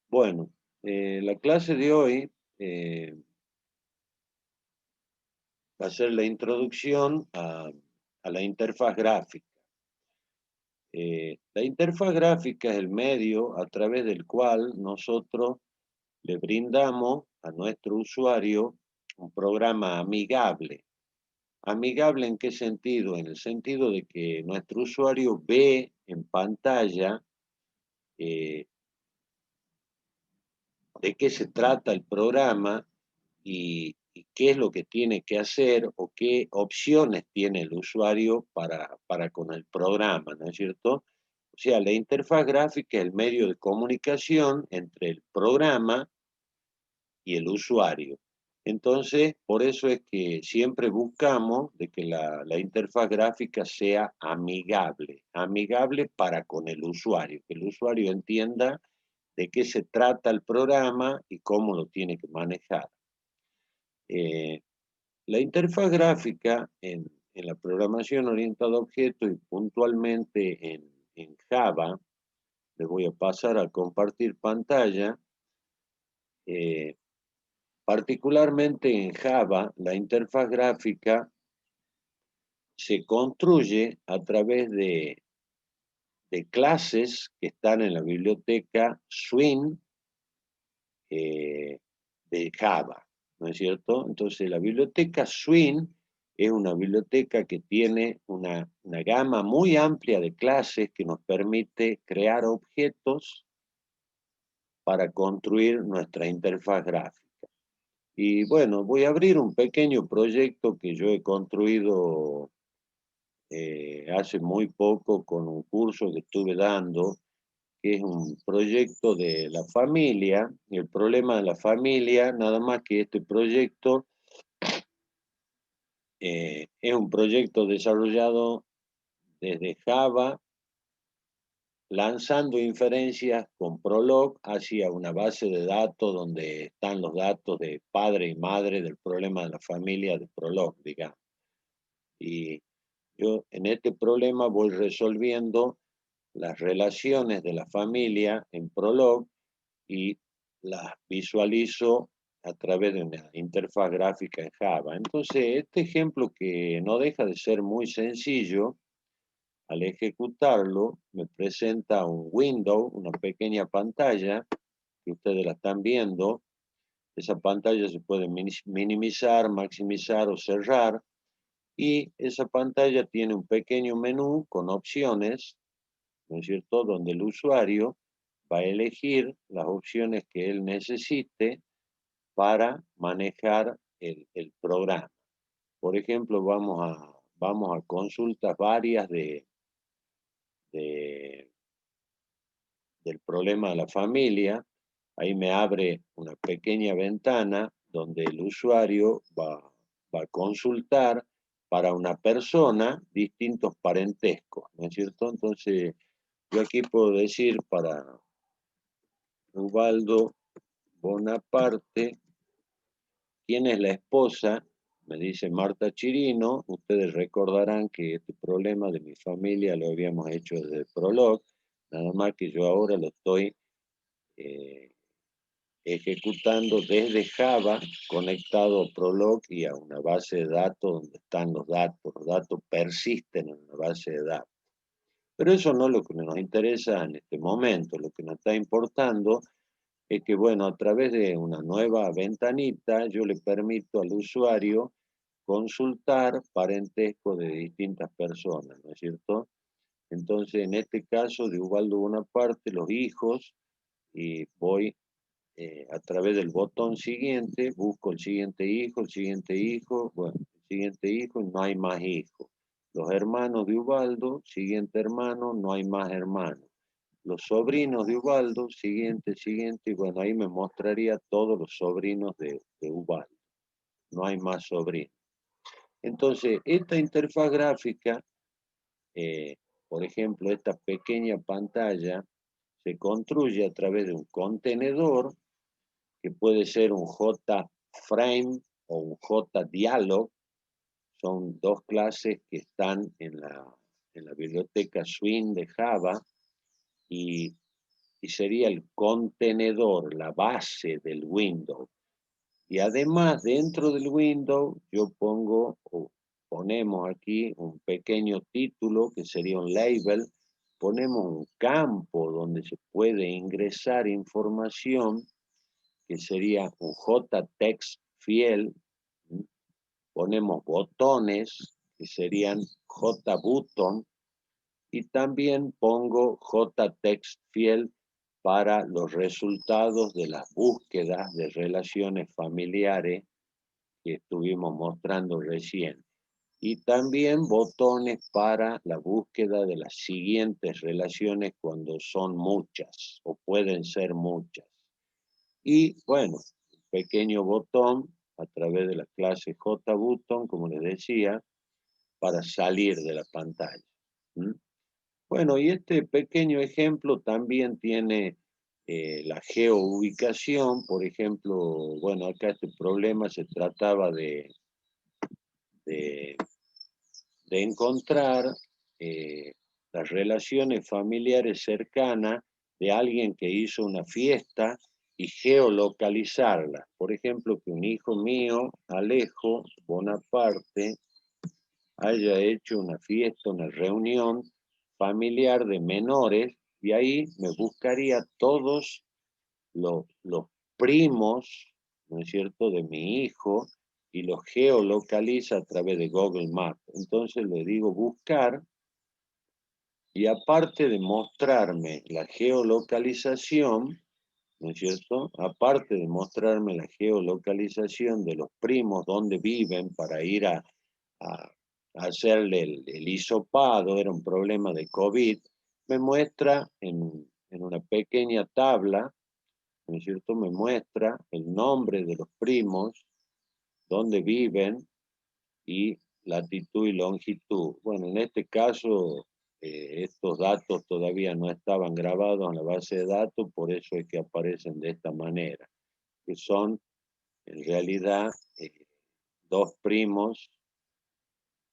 Bueno, la clase de hoy va a ser la introducción a la interfaz gráfica. La interfaz gráfica es el medio a través del cual nosotros le brindamos a nuestro usuario un programa amigable. ¿Amigable en qué sentido? En el sentido de que nuestro usuario ve en pantalla eh, de qué se trata el programa y qué es lo que tiene que hacer o qué opciones tiene el usuario para con el programa, ¿no es cierto? O sea, la interfaz gráfica es el medio de comunicación entre el programa y el usuario. Entonces, por eso es que siempre buscamos de que la interfaz gráfica sea amigable, amigable para con el usuario, que el usuario entienda de qué se trata el programa y cómo lo tiene que manejar. La interfaz gráfica en la programación orientada a objetos y puntualmente en Java, les voy a pasar a compartir pantalla. Particularmente en Java, la interfaz gráfica se construye a través de clases que están en la biblioteca Swing de Java, ¿no es cierto? Entonces, la biblioteca Swing es una biblioteca que tiene una gama muy amplia de clases que nos permite crear objetos para construir nuestra interfaz gráfica. Y bueno, voy a abrir un pequeño proyecto que yo he construido hace muy poco con un curso que estuve dando, que es un proyecto de la familia. Y el problema de la familia, nada más que este proyecto es un proyecto desarrollado desde Java, lanzando inferencias con Prolog hacia una base de datos donde están los datos de padre y madre del problema de la familia de Prolog, digamos. Y yo en este problema voy resolviendo las relaciones de la familia en Prolog y las visualizo a través de una interfaz gráfica en Java. Entonces, este ejemplo que no deja de ser muy sencillo, al ejecutarlo me presenta un window, una pequeña pantalla que ustedes la están viendo. Esa pantalla se puede minimizar, maximizar o cerrar. Y esa pantalla tiene un pequeño menú con opciones, ¿no es cierto?, donde el usuario va a elegir las opciones que él necesite para manejar el programa. Por ejemplo, vamos a consultas varias de, del problema de la familia. Ahí me abre una pequeña ventana donde el usuario va a consultar para una persona distintos parentescos, ¿no es cierto? Entonces, yo aquí puedo decir para Ubaldo Bonaparte, ¿quién es la esposa? Me dice Marta Chirino. Ustedes recordarán que este problema de mi familia lo habíamos hecho desde el Prolog, nada más que yo ahora lo estoy eh, ejecutando desde Java, conectado a Prolog y a una base de datos donde están los datos persisten en una base de datos. Pero eso no es lo que nos interesa en este momento. Lo que nos está importando es que, bueno, a través de una nueva ventanita yo le permito al usuario consultar parentesco de distintas personas, ¿no es cierto? Entonces, en este caso de Ubaldo Bonaparte, los hijos, y voy a través del botón siguiente, busco el siguiente hijo, bueno, el siguiente hijo, no hay más hijos. Los hermanos de Ubaldo, siguiente hermano, no hay más hermanos. Los sobrinos de Ubaldo, siguiente, y bueno, ahí me mostraría todos los sobrinos de Ubaldo. No hay más sobrinos. Entonces, esta interfaz gráfica, eh, por ejemplo, esta pequeña pantalla, se construye a través de un contenedor que puede ser un JFrame o un JDialog. Son dos clases que están en la biblioteca Swing de Java. y, y sería el contenedor, la base del window. Y además, dentro del window, yo pongo, o ponemos aquí un pequeño título que sería un label, ponemos un campo donde se puede ingresar información que sería un JText field, ponemos botones que serían JButton y también pongo JText field para los resultados de las búsquedas de relaciones familiares que estuvimos mostrando recién. Y también botones para la búsqueda de las siguientes relaciones cuando son muchas o pueden ser muchas. Y bueno, un pequeño botón a través de la clase JButton, como les decía, para salir de la pantalla. ¿Mm? Bueno, y este pequeño ejemplo también tiene la geoubicación. Por ejemplo, bueno, acá este problema se trataba de, de encontrar las relaciones familiares cercanas de alguien que hizo una fiesta y geolocalizarla. Por ejemplo, que un hijo mío, Alejo Bonaparte, haya hecho una fiesta, una reunión familiar de menores, y ahí me buscaría todos los primos, ¿no es cierto?, de mi hijo, y los geolocaliza a través de Google Maps. Entonces le digo buscar, y aparte de mostrarme la geolocalización, ¿no es cierto?, aparte de mostrarme la geolocalización de los primos, donde viven, para ir a hacerle el hisopado, era un problema de COVID, me muestra en una pequeña tabla, ¿no es cierto?, me muestra el nombre de los primos, dónde viven y latitud y longitud. Bueno, en este caso, estos datos todavía no estaban grabados en la base de datos, por eso es que aparecen de esta manera, que son en realidad dos primos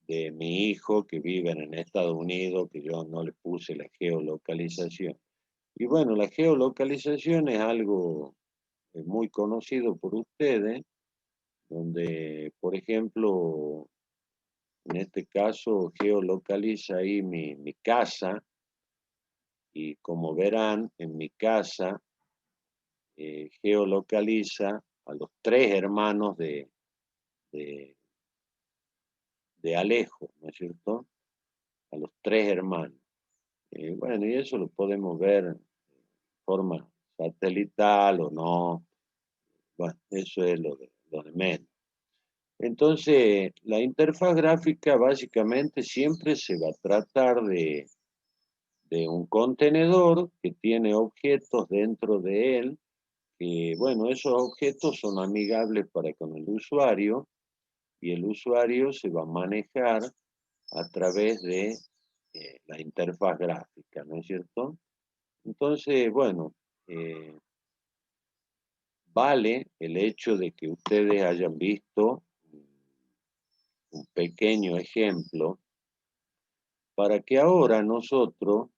de mi hijo que viven en Estados Unidos, que yo no le puse la geolocalización. Y bueno, la geolocalización es algo muy conocido por ustedes, donde, por ejemplo, en este caso geolocaliza ahí mi casa, y como verán, en mi casa geolocaliza a los tres hermanos de, de Alejo, ¿no es cierto? A los tres hermanos. Bueno, y eso lo podemos ver de forma satelital o no. Bueno, eso es lo de menos. Entonces, la interfaz gráfica básicamente siempre se va a tratar de un contenedor que tiene objetos dentro de él, que, bueno, esos objetos son amigables para con el usuario, y el usuario se va a manejar a través de la interfaz gráfica, ¿no es cierto? Entonces, bueno, vale el hecho de que ustedes hayan visto un pequeño ejemplo para que ahora nosotros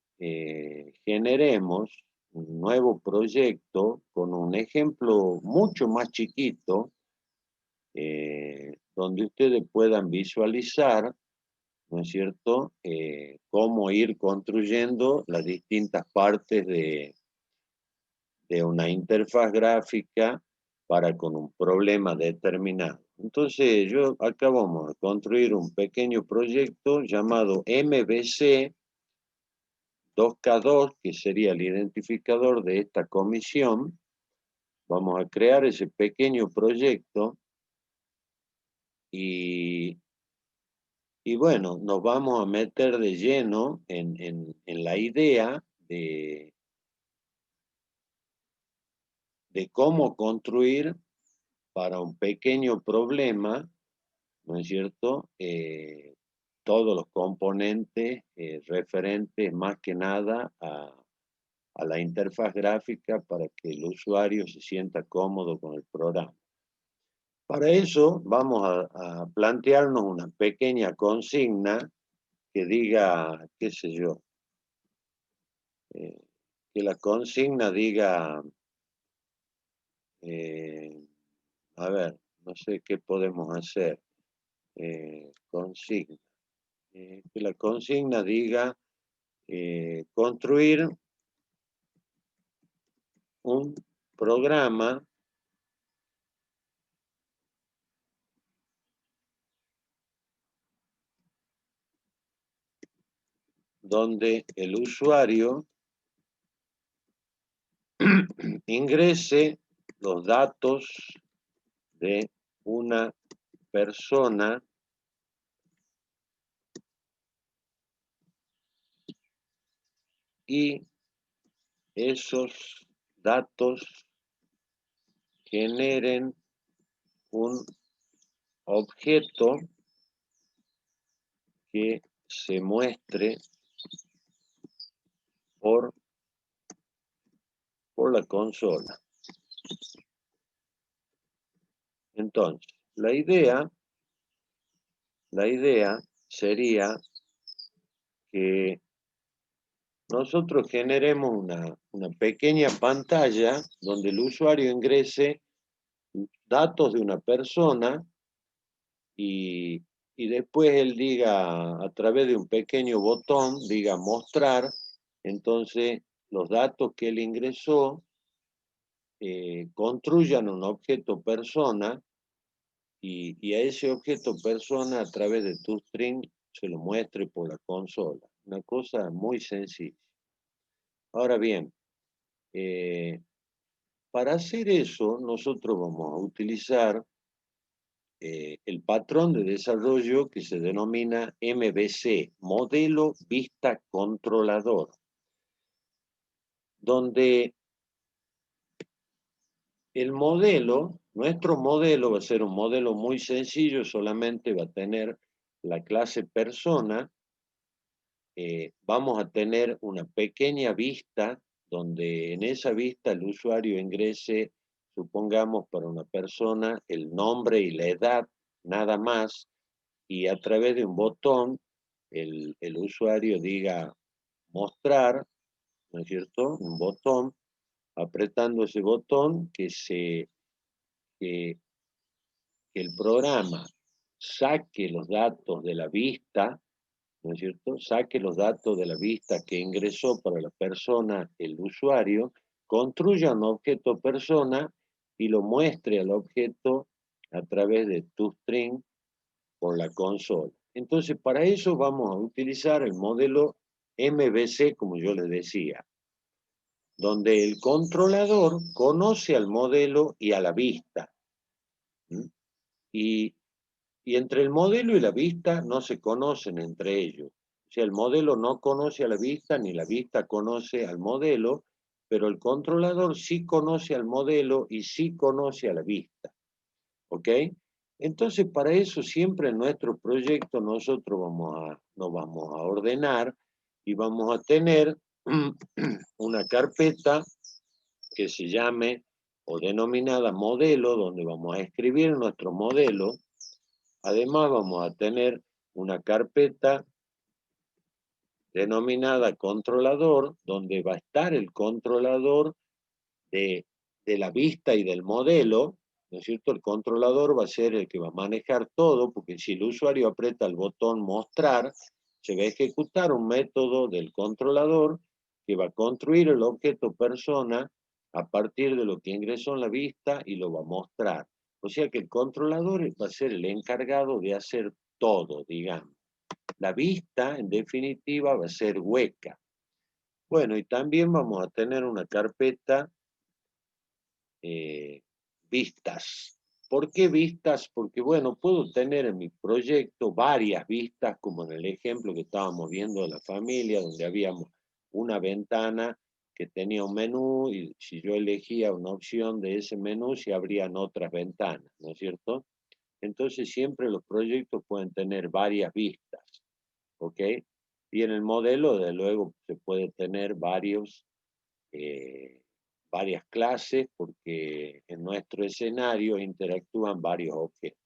generemos un nuevo proyecto con un ejemplo mucho más chiquito, donde ustedes puedan visualizar, ¿no es cierto?, cómo ir construyendo las distintas partes de una interfaz gráfica para con un problema determinado. Entonces, yo acá vamos a construir un pequeño proyecto llamado MVC 2K2, que sería el identificador de esta comisión. Vamos a crear ese pequeño proyecto y, y bueno, nos vamos a meter de lleno en la idea de cómo construir para un pequeño problema, ¿no es cierto?, todos los componentes referentes más que nada a la interfaz gráfica para que el usuario se sienta cómodo con el programa. Para eso vamos a plantearnos una pequeña consigna que diga, qué sé yo, que la consigna diga, a ver, no sé qué podemos hacer. Consigna. Que la consigna diga construir un programa donde el usuario ingrese los datos de una persona y esos datos generen un objeto que se muestre por la consola. Entonces, la idea sería que nosotros generemos una pequeña pantalla donde el usuario ingrese datos de una persona y, y después él diga, a través de un pequeño botón, diga mostrar, entonces los datos que él ingresó construyan un objeto persona y a ese objeto persona a través de ToString se lo muestre por la consola. Una cosa muy sencilla. Ahora bien, para hacer eso nosotros vamos a utilizar el patrón de desarrollo que se denomina MVC, Modelo Vista Controlador, donde el modelo, nuestro modelo va a ser un modelo muy sencillo, solamente va a tener la clase persona. Vamos a tener una pequeña vista donde en esa vista el usuario ingrese, supongamos para una persona, el nombre y la edad, nada más, y a través de un botón el usuario diga mostrar, ¿no es cierto? Un botón, apretando ese botón que el programa saque los datos de la vista, ¿no es cierto? Saque los datos de la vista que ingresó para la persona, el usuario, construya un objeto persona y lo muestre al objeto a través de ToString por la consola. Entonces, para eso vamos a utilizar el modelo MVC, como yo les decía, donde el controlador conoce al modelo y a la vista. ¿Mm? Y entre el modelo y la vista no se conocen entre ellos. O sea, el modelo no conoce a la vista, ni la vista conoce al modelo, pero el controlador sí conoce al modelo y sí conoce a la vista. ¿Ok? Entonces, para eso siempre en nuestro proyecto nosotros nos vamos a ordenar y vamos a tener una carpeta que se llame o denominada modelo, donde vamos a escribir nuestro modelo. Además vamos a tener una carpeta denominada controlador, donde va a estar el controlador de la vista y del modelo, ¿no es cierto? El controlador va a ser el que va a manejar todo, porque si el usuario aprieta el botón mostrar, se va a ejecutar un método del controlador que va a construir el objeto persona a partir de lo que ingresó en la vista y lo va a mostrar. O sea que el controlador va a ser el encargado de hacer todo, digamos. La vista, en definitiva, va a ser hueca. Bueno, y también vamos a tener una carpeta vistas. ¿Por qué vistas? Porque, bueno, puedo tener en mi proyecto varias vistas, como en el ejemplo que estábamos viendo de la familia, donde habíamos una ventana que tenía un menú y si yo elegía una opción de ese menú, se abrían otras ventanas, ¿no es cierto? Entonces, siempre los proyectos pueden tener varias vistas, ¿ok? Y en el modelo, de luego, se puede tener varias clases porque en nuestro escenario interactúan varios objetos.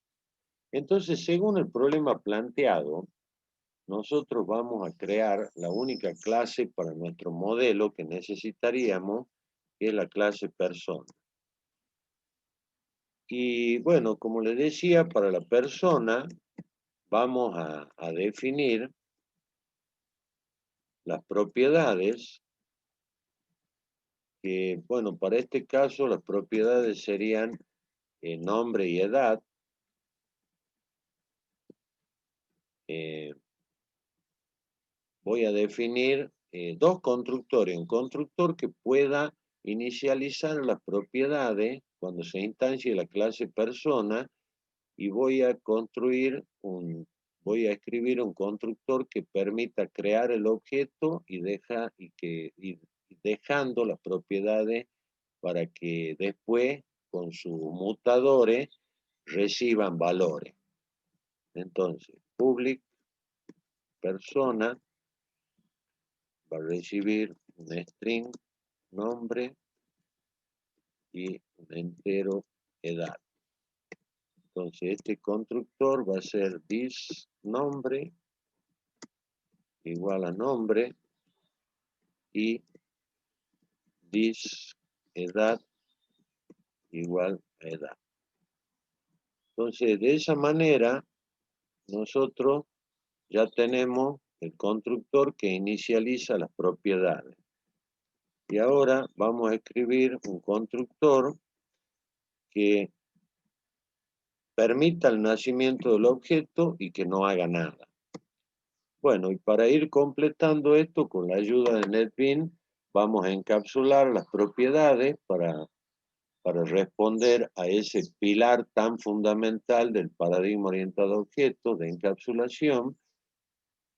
Entonces, según el problema planteado, nosotros vamos a crear la única clase para nuestro modelo que necesitaríamos, que es la clase persona. Y bueno, como les decía, para la persona vamos a definir las propiedades, que bueno, para este caso las propiedades serían nombre y edad. Voy a definir dos constructores, un constructor que pueda inicializar las propiedades cuando se instancie la clase persona, y voy a escribir un constructor que permita crear el objeto y dejando las propiedades para que después con sus mutadores reciban valores. Entonces, public persona va a recibir un string nombre y un entero edad. Entonces este constructor va a ser this nombre igual a nombre y this edad igual a edad. Entonces de esa manera nosotros ya tenemos el constructor que inicializa las propiedades. Y ahora vamos a escribir un constructor que permita el nacimiento del objeto y que no haga nada. Bueno, y para ir completando esto con la ayuda de NetBeans, vamos a encapsular las propiedades para responder a ese pilar tan fundamental del paradigma orientado a objetos de encapsulación,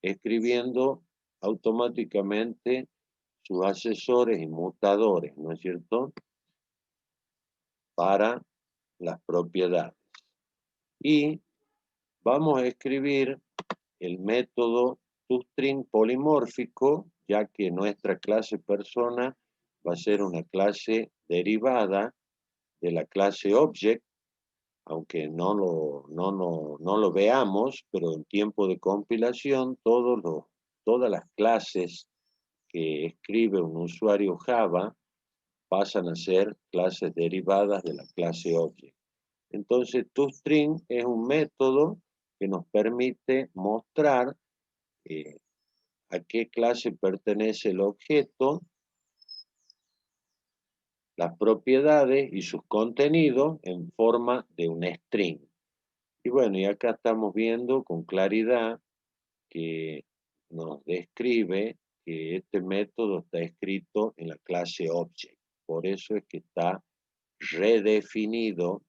escribiendo automáticamente sus asesores y mutadores, ¿no es cierto?, para las propiedades. Y vamos a escribir el método toString polimórfico, ya que nuestra clase persona va a ser una clase derivada de la clase object, aunque no lo veamos, pero en tiempo de compilación todas las clases que escribe un usuario Java pasan a ser clases derivadas de la clase object. Entonces, toString es un método que nos permite mostrar a qué clase pertenece el objeto, las propiedades y sus contenidos en forma de un string. Y bueno, y acá estamos viendo con claridad que nos describe que este método está escrito en la clase object. Por eso es que está redefinido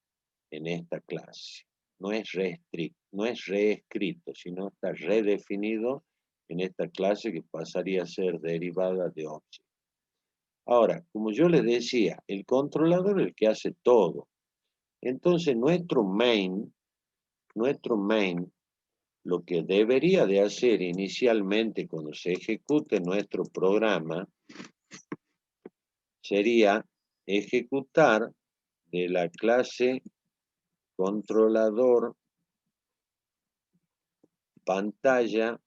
en esta clase. No es reescrito, sino está redefinido en esta clase que pasaría a ser derivada de object. Ahora, como yo les decía, el controlador es el que hace todo. Entonces, nuestro main, lo que debería de hacer inicialmente cuando se ejecute nuestro programa, sería ejecutar de la clase controlador pantalla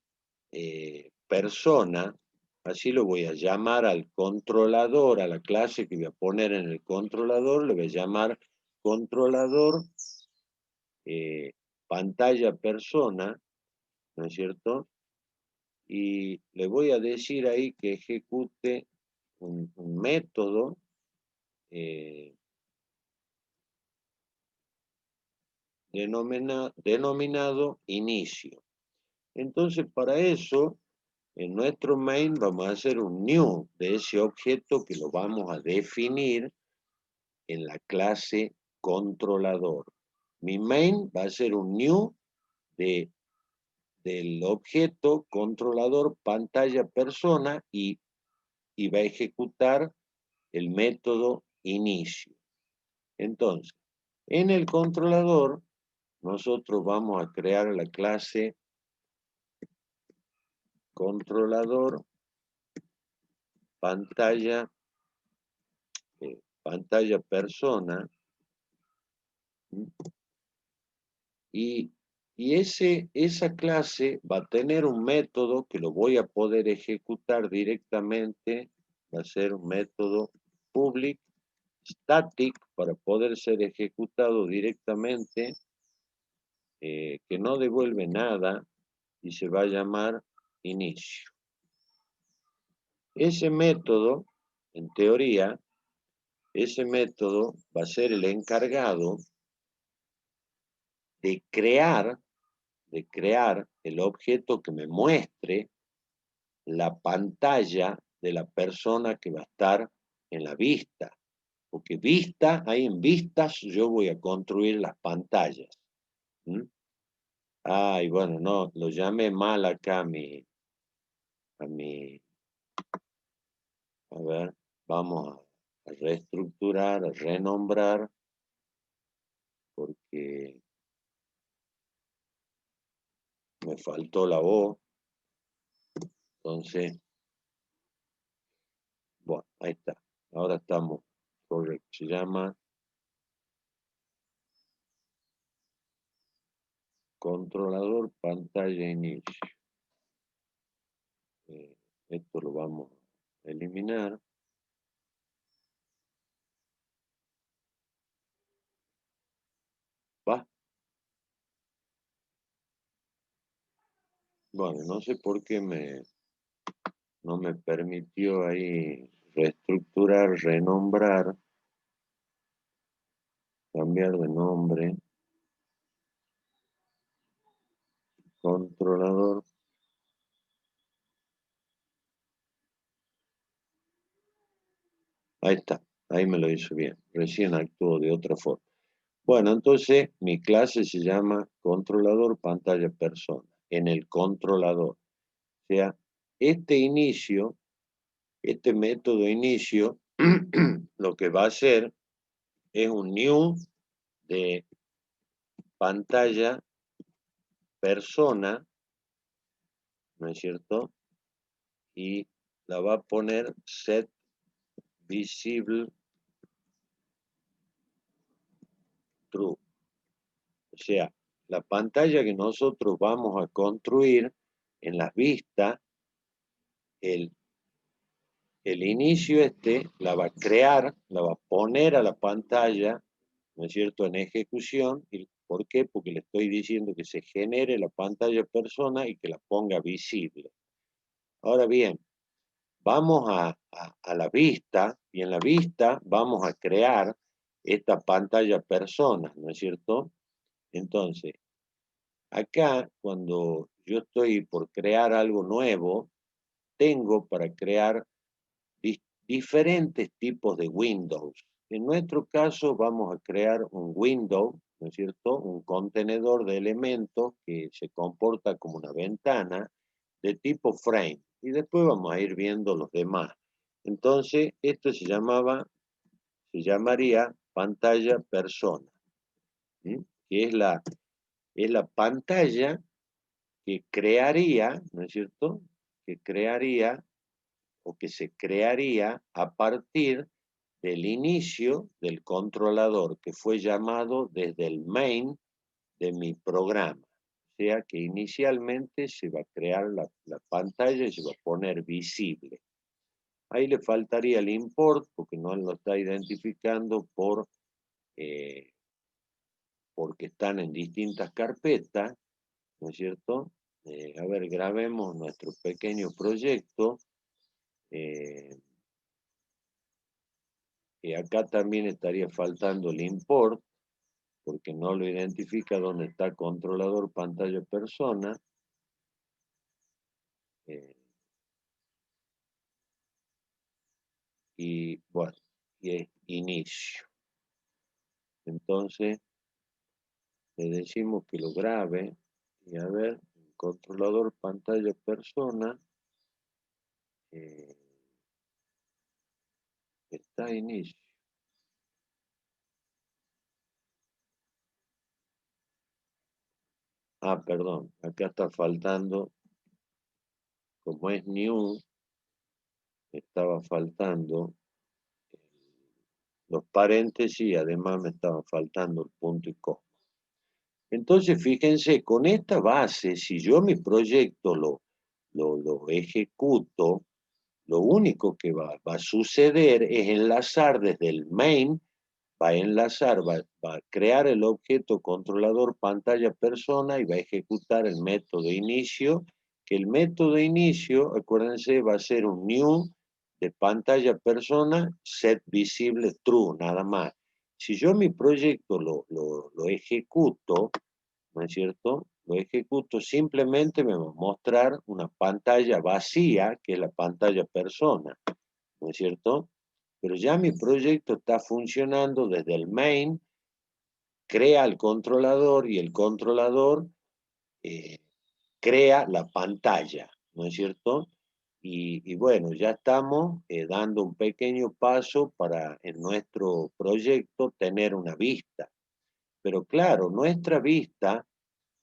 persona, así lo voy a llamar al controlador, a la clase que voy a poner en el controlador, le voy a llamar controlador pantalla persona, ¿no es cierto? Y le voy a decir ahí que ejecute un método denominado inicio. Entonces, para eso, en nuestro main vamos a hacer un new de ese objeto que lo vamos a definir en la clase controlador. Mi main va a ser un new del objeto controlador pantalla persona y va a ejecutar el método inicio. Entonces, en el controlador, nosotros vamos a crear la clase controlador pantalla persona, y Y esa clase va a tener un método que lo voy a poder ejecutar directamente, va a ser un método public static para poder ser ejecutado directamente, que no devuelve nada y se va a llamar inicio. Ese método, en teoría, ese método va a ser el encargado de crear el objeto que me muestre la pantalla de la persona que va a estar en la vista. Porque vista, ahí en vistas yo voy a construir las pantallas. ¿Mm? Ay, bueno, no, lo llamé mal acá a mi, a ver, vamos a reestructurar, a renombrar, porque me faltó la O. Entonces, bueno, ahí está. Ahora estamos correcto. Se llama controlador pantalla inicio. Esto lo vamos a eliminar. Va. Bueno, no sé por qué no me permitió ahí reestructurar, renombrar, cambiar de nombre. Controlador. Ahí está. Ahí me lo hizo bien. Recién actuó de otra forma. Bueno, entonces mi clase se llama controlador pantalla persona. En el controlador. O sea, este inicio, este método inicio, lo que va a hacer es un new de pantalla persona, ¿no es cierto? Y la va a poner set visible true. O sea, la pantalla que nosotros vamos a construir en las vistas, el, el inicio la va a crear, la va a poner a la pantalla, ¿no es cierto?, en ejecución. ¿Y por qué? Porque le estoy diciendo que se genere la pantalla persona y que la ponga visible. Ahora bien, vamos a la vista y en la vista vamos a crear esta pantalla persona, ¿no es cierto? Entonces, acá cuando yo estoy por crear algo nuevo, tengo para crear diferentes tipos de Windows. En nuestro caso vamos a crear un window, ¿no es cierto? Un contenedor de elementos que se comporta como una ventana de tipo frame. Y después vamos a ir viendo los demás. Entonces, esto se llamaría pantalla persona, ¿sí? Que es la pantalla que crearía, ¿no es cierto? Que crearía o que se crearía a partir del inicio del controlador que fue llamado desde el main de mi programa. O sea que inicialmente se va a crear la pantalla y se va a poner visible. Ahí le faltaría el import porque no lo está identificando porque están en distintas carpetas, ¿no es cierto? A ver, grabemos nuestro pequeño proyecto. Y acá también estaría faltando el import, porque no lo identifica dónde está controlador pantalla persona. Eh, y bueno, y es inicio. Entonces, le decimos que lo grabe. Y a ver, controlador pantalla persona. eh, está inicio. Ah, perdón, acá está faltando, como es new, estaba faltando los paréntesis y además me estaba faltando el punto y coma. Entonces, fíjense, con esta base, si yo mi proyecto lo ejecuto, lo único que va a suceder es enlazar desde el main, va a enlazar, va a crear el objeto controlador pantalla persona y va a ejecutar el método inicio, que el método inicio, acuérdense, va a ser un new de pantalla persona, set visible true, nada más. Si yo mi proyecto lo ejecuto, ¿no es cierto? Lo ejecuto, simplemente me va a mostrar una pantalla vacía, que es la pantalla persona, ¿no es cierto? Pero ya mi proyecto está funcionando desde el main, crea el controlador y el controlador eh, crea la pantalla, ¿no es cierto? Y bueno, ya estamos dando un pequeño paso para en nuestro proyecto tener una vista. Pero claro, nuestra vista,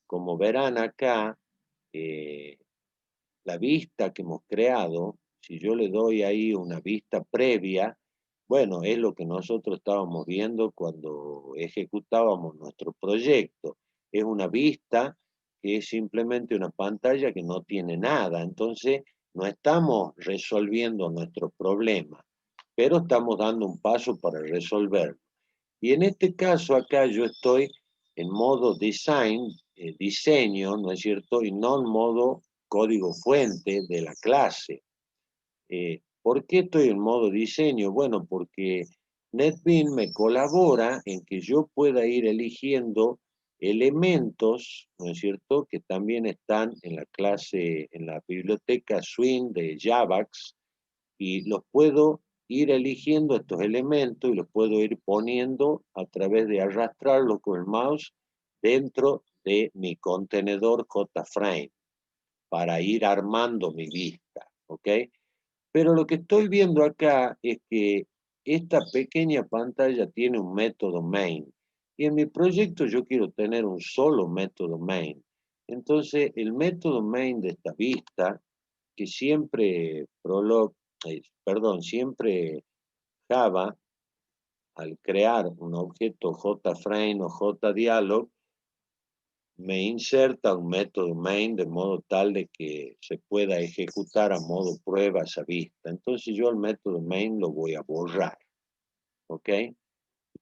como verán acá, eh, la vista que hemos creado, si yo le doy ahí una vista previa, bueno, es lo que nosotros estábamos viendo cuando ejecutábamos nuestro proyecto. Es una vista que es simplemente una pantalla que no tiene nada. Entonces, no estamos resolviendo nuestro problema, pero estamos dando un paso para resolverlo. Y en este caso acá yo estoy en modo design, diseño, ¿no es cierto? Y no en modo código fuente de la clase. ¿Por qué estoy en modo diseño? Bueno, porque NetBeans me colabora en que yo pueda ir eligiendo elementos, ¿no es cierto?, que también están en la clase, en la biblioteca Swing de Javax, y los puedo ir eligiendo estos elementos y los puedo ir poniendo a través de arrastrarlos con el mouse dentro de mi contenedor JFrame para ir armando mi vista, ¿ok? Pero lo que estoy viendo acá es que esta pequeña pantalla tiene un método main y en mi proyecto yo quiero tener un solo método main. Entonces, el método main de esta vista, que siempre siempre Java, al crear un objeto JFrame o JDialog, me inserta un método main de modo tal de que se pueda ejecutar a modo prueba esa vista. Entonces yo el método main lo voy a borrar, ¿ok?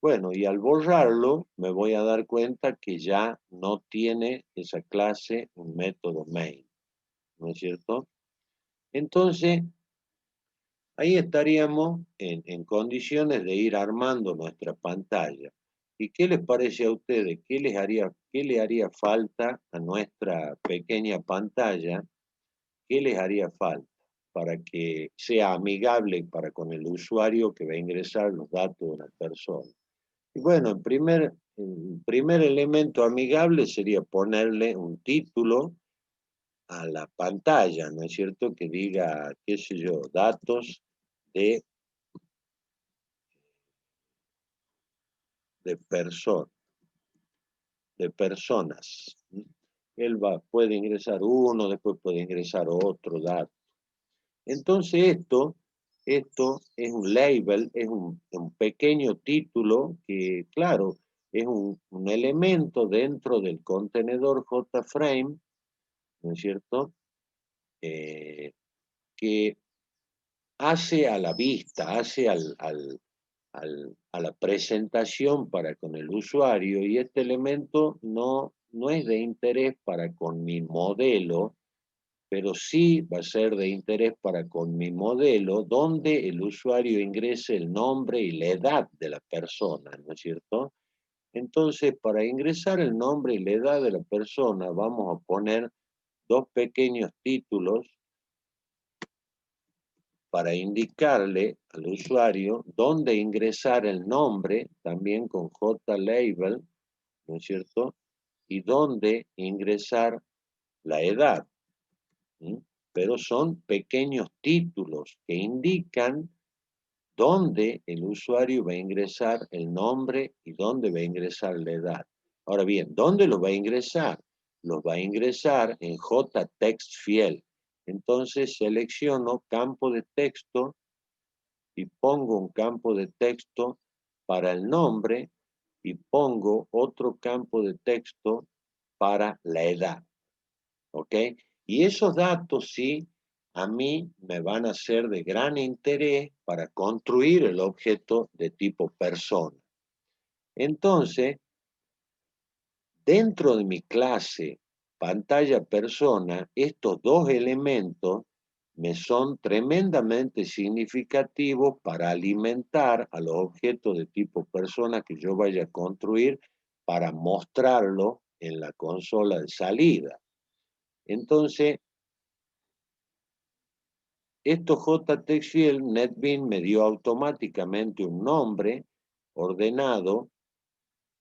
Bueno, y al borrarlo me voy a dar cuenta que ya no tiene esa clase un método main, ¿no es cierto? Entonces, ahí estaríamos en condiciones de ir armando nuestra pantalla. ¿Y qué les parece a ustedes? Qué le haría falta a nuestra pequeña pantalla? ¿Qué les haría falta para que sea amigable para con el usuario que va a ingresar los datos de una persona? Y bueno, el primer elemento amigable sería ponerle un título a la pantalla, ¿no es cierto? Que diga, qué sé yo, datos de, de, perso de personas. Puede ingresar uno, después puede ingresar otro dato. Entonces esto es un label, es un pequeño título que, claro, es un elemento dentro del contenedor JFrame, ¿no es cierto? Que hace a la vista, hace a la presentación para con el usuario y este elemento no es de interés para con mi modelo, pero sí va a ser de interés para con mi modelo donde el usuario ingrese el nombre y la edad de la persona, ¿no es cierto? Entonces, para ingresar el nombre y la edad de la persona, vamos a poner dos pequeños títulos para indicarle al usuario dónde ingresar el nombre, también con JLabel, ¿no es cierto? Y dónde ingresar la edad. ¿Sí? Pero son pequeños títulos que indican dónde el usuario va a ingresar el nombre y dónde va a ingresar la edad. Ahora bien, ¿dónde lo va a ingresar? Los va a ingresar en JTextField. Entonces selecciono campo de texto y pongo un campo de texto para el nombre y pongo otro campo de texto para la edad, ¿ok? Y esos datos sí, a mí me van a ser de gran interés para construir el objeto de tipo persona. Entonces, dentro de mi clase pantalla persona, estos dos elementos me son tremendamente significativos para alimentar a los objetos de tipo persona que yo vaya a construir para mostrarlo en la consola de salida. Entonces, estos JTextField, NetBeans me dio automáticamente un nombre ordenado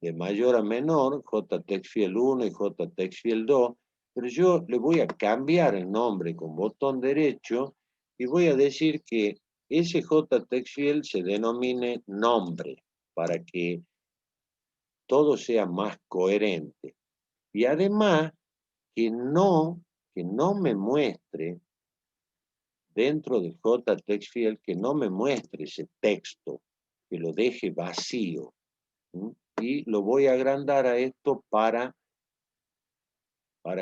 de mayor a menor, JTextField 1 y JTextField 2, pero yo le voy a cambiar el nombre con botón derecho y voy a decir que ese JTextField se denomine nombre para que todo sea más coherente. Y además que no me muestre dentro del JTextField, que no me muestre ese texto, que lo deje vacío. ¿Sí? Y lo voy a agrandar a esto para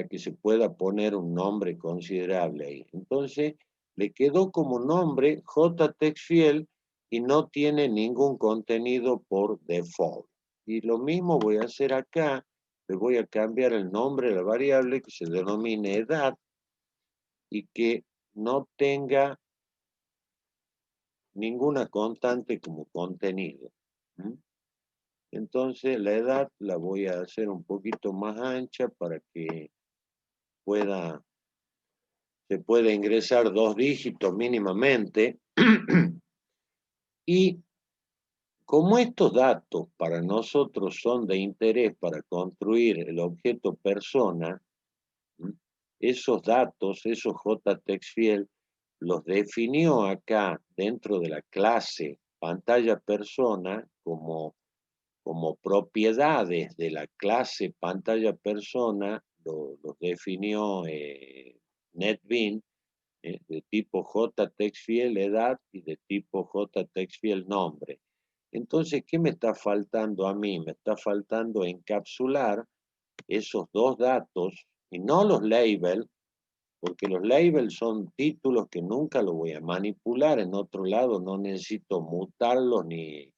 que se pueda poner un nombre considerable ahí. Entonces, le quedó como nombre JTextField y no tiene ningún contenido por default. Y lo mismo voy a hacer acá, le voy a cambiar el nombre de la variable que se denomine edad y que no tenga ninguna constante como contenido. Entonces la edad la voy a hacer un poquito más ancha para que se pueda ingresar 2 dígitos mínimamente. Y como estos datos para nosotros son de interés para construir el objeto persona, esos datos, esos JTextField, los definió acá dentro de la clase pantalla persona como propiedades de la clase pantalla persona, los definió NetBeans, de tipo JTextField edad y de tipo JTextField nombre. Entonces, ¿qué me está faltando a mí? Me está faltando encapsular esos dos datos y no los labels, porque los labels son títulos que nunca los voy a manipular. En otro lado, no necesito mutarlos ni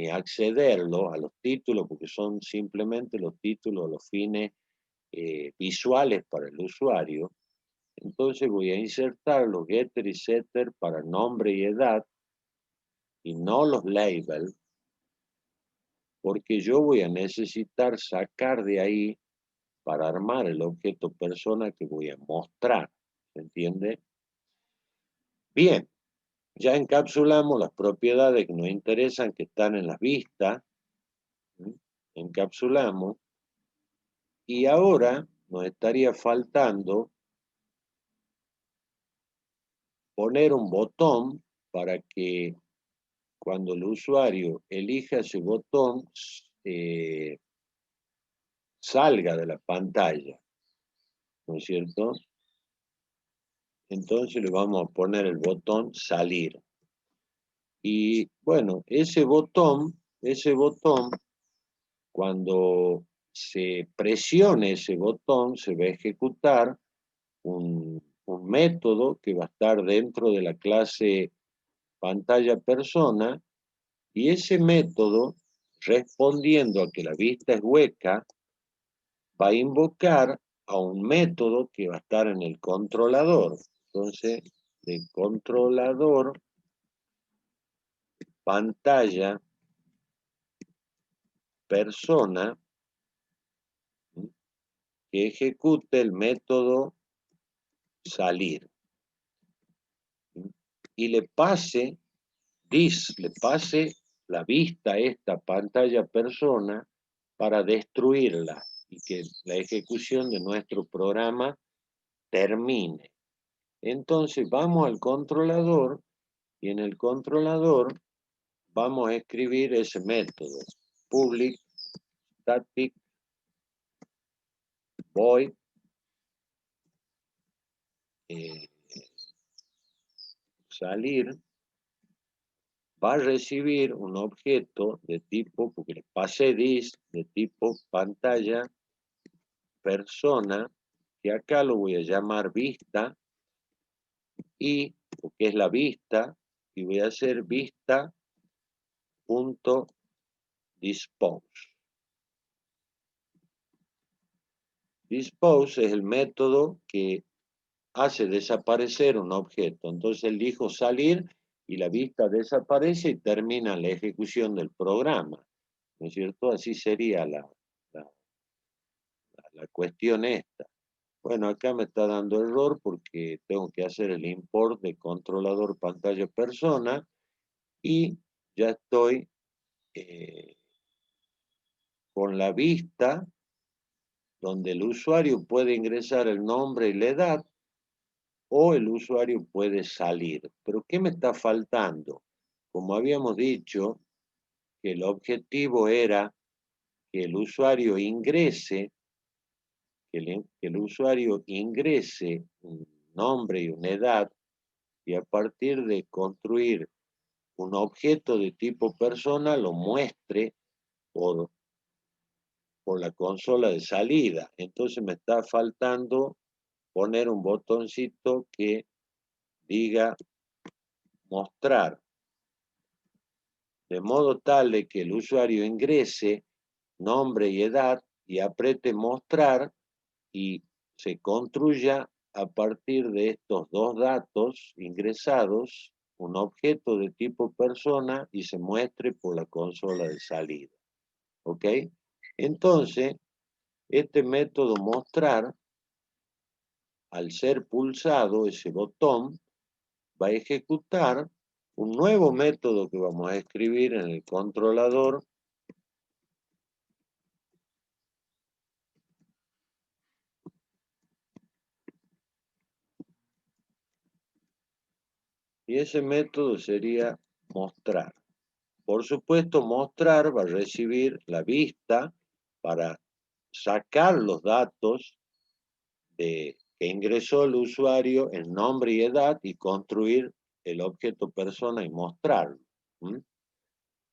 accederlo a los títulos, porque son simplemente los títulos, los fines visuales para el usuario. Entonces voy a insertar los getter y setter para nombre y edad y no los labels, porque yo voy a necesitar sacar de ahí para armar el objeto persona que voy a mostrar. ¿Se entiende? Bien, ya encapsulamos las propiedades que nos interesan, que están en las vistas. Encapsulamos. Y ahora nos estaría faltando poner un botón para que cuando el usuario elija ese botón salga de la pantalla, ¿no es cierto? Entonces le vamos a poner el botón salir. Y bueno, ese botón, cuando se presione ese botón, se va a ejecutar un método que va a estar dentro de la clase pantalla persona, y ese método, respondiendo a que la vista es hueca, va a invocar a un método que va a estar en el controlador. Entonces, de controlador pantalla persona, que ejecute el método salir y le pase le pase la vista a esta pantalla persona para destruirla y que la ejecución de nuestro programa termine. Entonces vamos al controlador y en el controlador vamos a escribir ese método, public static void salir, va a recibir un objeto de tipo, porque le pasé dis, de tipo pantalla persona, que acá lo voy a llamar vista, y, porque es la vista, y voy a hacer vista.dispose. Dispose es el método que hace desaparecer un objeto. Entonces elijo salir y la vista desaparece y termina la ejecución del programa. ¿No es cierto? Así sería la cuestión esta. Bueno, acá me está dando error porque tengo que hacer el import de controlador pantalla persona y ya estoy con la vista donde el usuario puede ingresar el nombre y la edad o el usuario puede salir. Pero ¿qué me está faltando? Como habíamos dicho, que el objetivo era que el usuario ingrese, que el usuario ingrese un nombre y una edad, y a partir de construir un objeto de tipo persona lo muestre por, por la consola de salida. Entonces me está faltando poner un botoncito que diga mostrar, de modo tal de que el usuario ingrese nombre y edad y apriete mostrar y se construya a partir de estos dos datos ingresados un objeto de tipo persona y se muestre por la consola de salida. ¿Ok? Entonces, este método mostrar, al ser pulsado ese botón, va a ejecutar un nuevo método que vamos a escribir en el controlador y ese método sería mostrar. Por supuesto, mostrar va a recibir la vista para sacar los datos que ingresó el usuario en nombre y edad y construir el objeto persona y mostrarlo.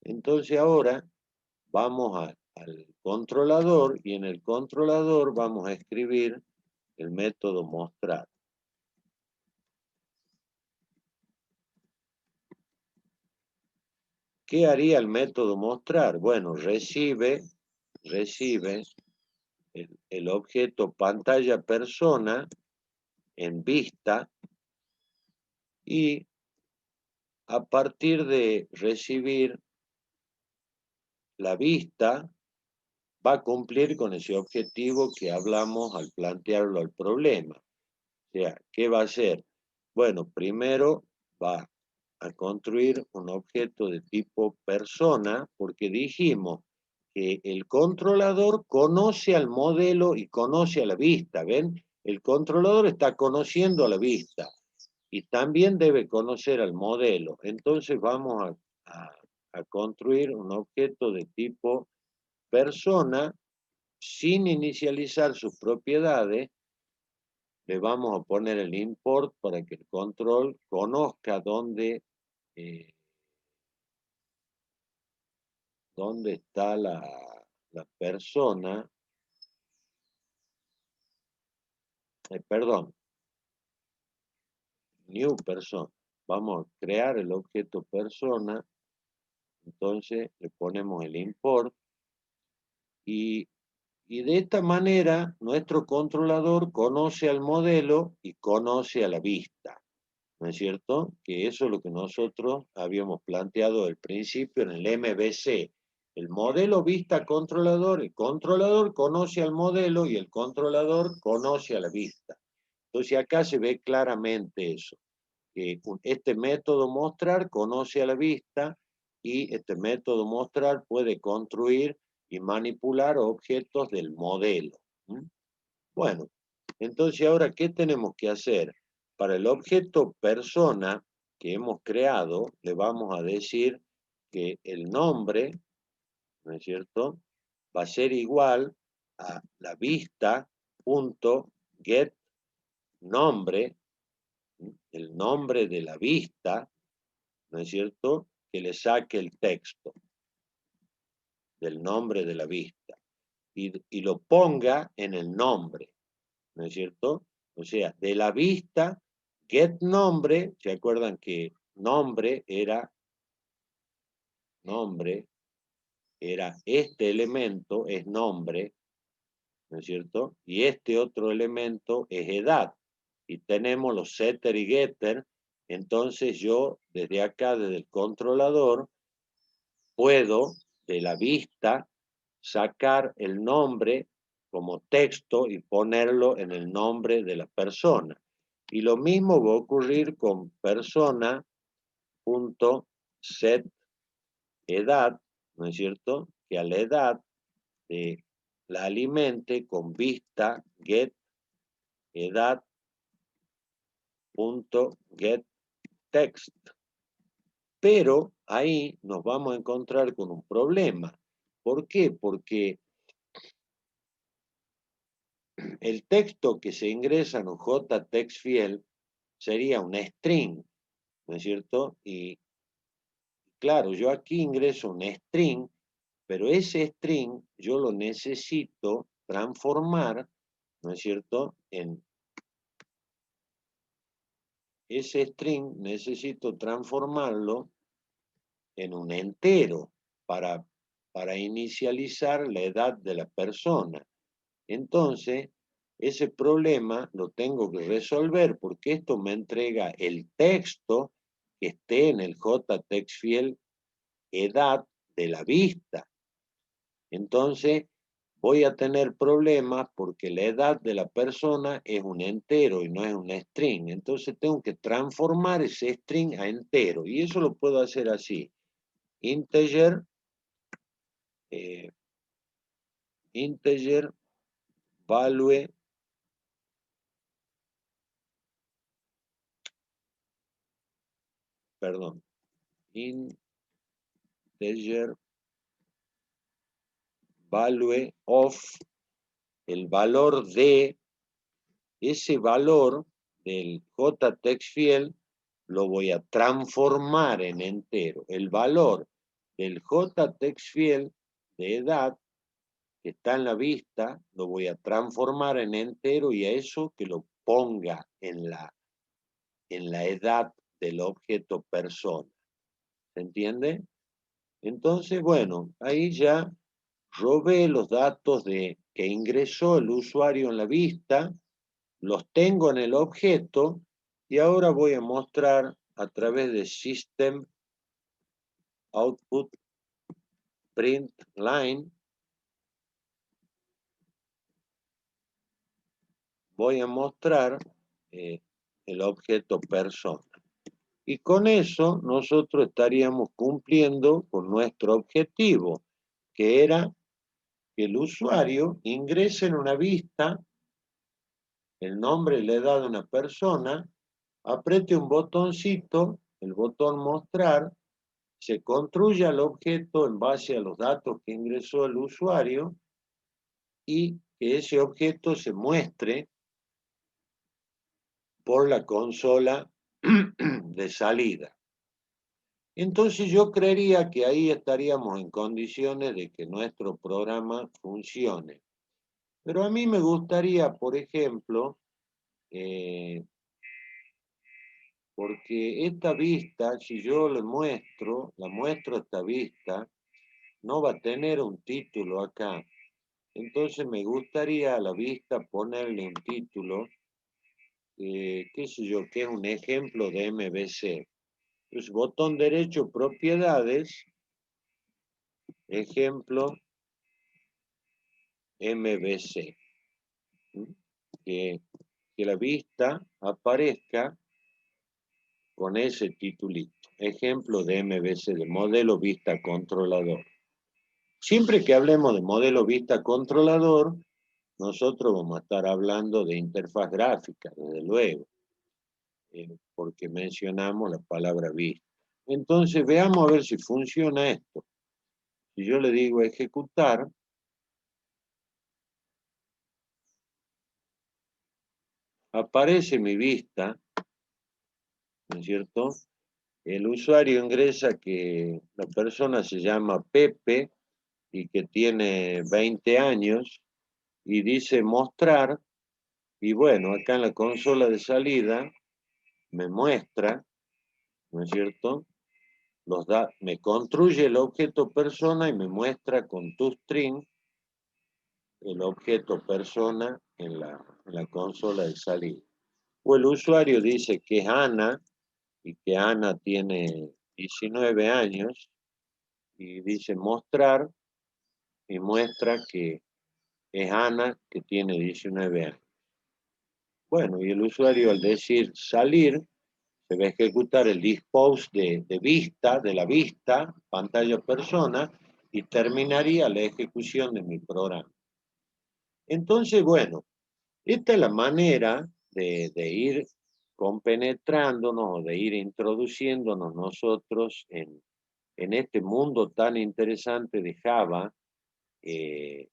Entonces ahora vamos al controlador y en el controlador vamos a escribir el método mostrar. ¿Qué haría el método mostrar? Bueno, recibe el objeto pantalla persona en vista y a partir de recibir la vista va a cumplir con ese objetivo que hablamos al plantearlo al problema. O sea, ¿qué va a hacer? Bueno, primero va a construir un objeto de tipo persona porque dijimos que el controlador conoce al modelo y conoce a la vista, ¿ven? El controlador está conociendo a la vista y también debe conocer al modelo. Entonces vamos a construir un objeto de tipo persona sin inicializar sus propiedades. Le vamos a poner el import para que el control conozca eh, dónde está la persona, perdón, new person. Vamos a crear el objeto persona, entonces le ponemos el import y de esta manera nuestro controlador conoce al modelo y conoce a la vista. ¿No es cierto? Que eso es lo que nosotros habíamos planteado al principio en el MVC. El modelo vista controlador, el controlador conoce al modelo y el controlador conoce a la vista. Entonces acá se ve claramente eso, que este método mostrar conoce a la vista y este método mostrar puede construir y manipular objetos del modelo. Bueno, entonces ahora, ¿qué tenemos que hacer? Para el objeto persona que hemos creado, le vamos a decir que el nombre, ¿no es cierto?, va a ser igual a la vista.get nombre, el nombre de la vista, ¿no es cierto?, que le saque el texto del nombre de la vista. y lo ponga en el nombre, ¿no es cierto? O sea, de la vista, get nombre, ¿se acuerdan que nombre era este elemento, es nombre, ¿no es cierto? Y este otro elemento es edad. Y tenemos los setter y getter, entonces yo desde acá, desde el controlador, puedo de la vista sacar el nombre como texto y ponerlo en el nombre de la persona. Y lo mismo va a ocurrir con persona.set edad, ¿no es cierto? Que a la edad la alimente con vista get edad.get text. Pero ahí nos vamos a encontrar con un problema. ¿Por qué? Porque el texto que se ingresa en un JTextField sería un string, ¿no es cierto? Y claro, yo aquí ingreso un string, pero ese string yo lo necesito transformar, ¿no es cierto? Ese string necesito transformarlo en un entero para inicializar la edad de la persona. Entonces, ese problema lo tengo que resolver porque esto me entrega el texto que esté en el JTextField edad de la vista. Entonces, voy a tener problemas porque la edad de la persona es un entero y no es un string. Entonces, tengo que transformar ese string a entero. Y eso lo puedo hacer así. Integer, integer value perdón, integer value of, el valor de, ese valor del JTextField lo voy a transformar en entero. El valor del JTextField de edad que está en la vista lo voy a transformar en entero y a eso que lo ponga en la edad del objeto persona. ¿Se entiende? Entonces, bueno, ahí ya robé los datos que ingresó el usuario en la vista, los tengo en el objeto y ahora voy a mostrar a través de System Output Print Line, voy a mostrar el objeto persona. Y con eso nosotros estaríamos cumpliendo con nuestro objetivo, que era que el usuario ingrese en una vista el nombre y la edad de una persona, apriete un botoncito, el botón mostrar, se construya el objeto en base a los datos que ingresó el usuario y que ese objeto se muestre por la consola de salida. Entonces yo creería que ahí estaríamos en condiciones de que nuestro programa funcione. Pero a mí me gustaría, por ejemplo, porque esta vista, si yo la muestro esta vista, no va a tener un título acá. Entonces me gustaría a la vista ponerle un título, qué sé yo, que es un ejemplo de MVC. Entonces, botón derecho, propiedades, ejemplo MVC. Que la vista aparezca con ese titulito. Ejemplo de MVC, de modelo vista controlador. Siempre que hablemos de modelo vista controlador, nosotros vamos a estar hablando de interfaz gráfica, desde luego, porque mencionamos la palabra vista. Entonces, veamos a ver si funciona esto. Si yo le digo ejecutar, aparece mi vista, ¿no es cierto? El usuario ingresa que la persona se llama Pepe y que tiene 20 años y dice mostrar, y bueno, acá en la consola de salida me muestra, ¿no es cierto? Me construye el objeto persona y me muestra con toString el objeto persona en la consola de salida. O el usuario dice que es Ana y que Ana tiene 19 años y dice mostrar y muestra que es Ana que tiene 19 años. Bueno, y el usuario al decir salir se va a ejecutar el dispose de vista, de la vista, pantalla persona, y terminaría la ejecución de mi programa. Entonces, bueno, esta es la manera de ir compenetrándonos o de ir introduciéndonos nosotros en este mundo tan interesante de Java, que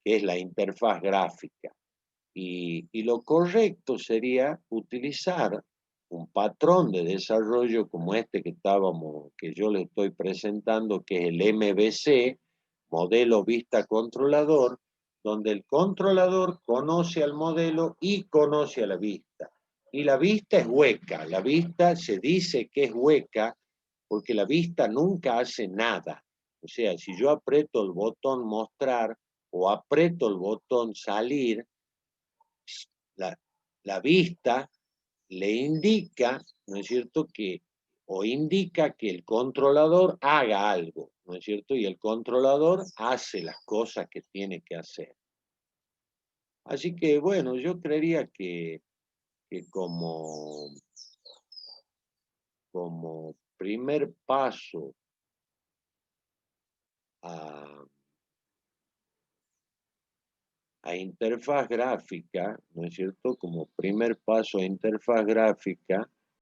es la interfaz gráfica. Y lo correcto sería utilizar un patrón de desarrollo como este que yo le estoy presentando, que es el MVC, modelo vista controlador, donde el controlador conoce al modelo y conoce a la vista. Y la vista es hueca, la vista se dice que es hueca porque la vista nunca hace nada. O sea, si yo aprieto el botón mostrar o aprieto el botón salir, la, la vista le indica, ¿no es cierto?, o indica que el controlador haga algo, ¿no es cierto? Y el controlador hace las cosas que tiene que hacer. Así que, bueno, yo creería que como primer paso a, a interfaz gráfica, ¿no es cierto? Como primer paso a interfaz gráfica,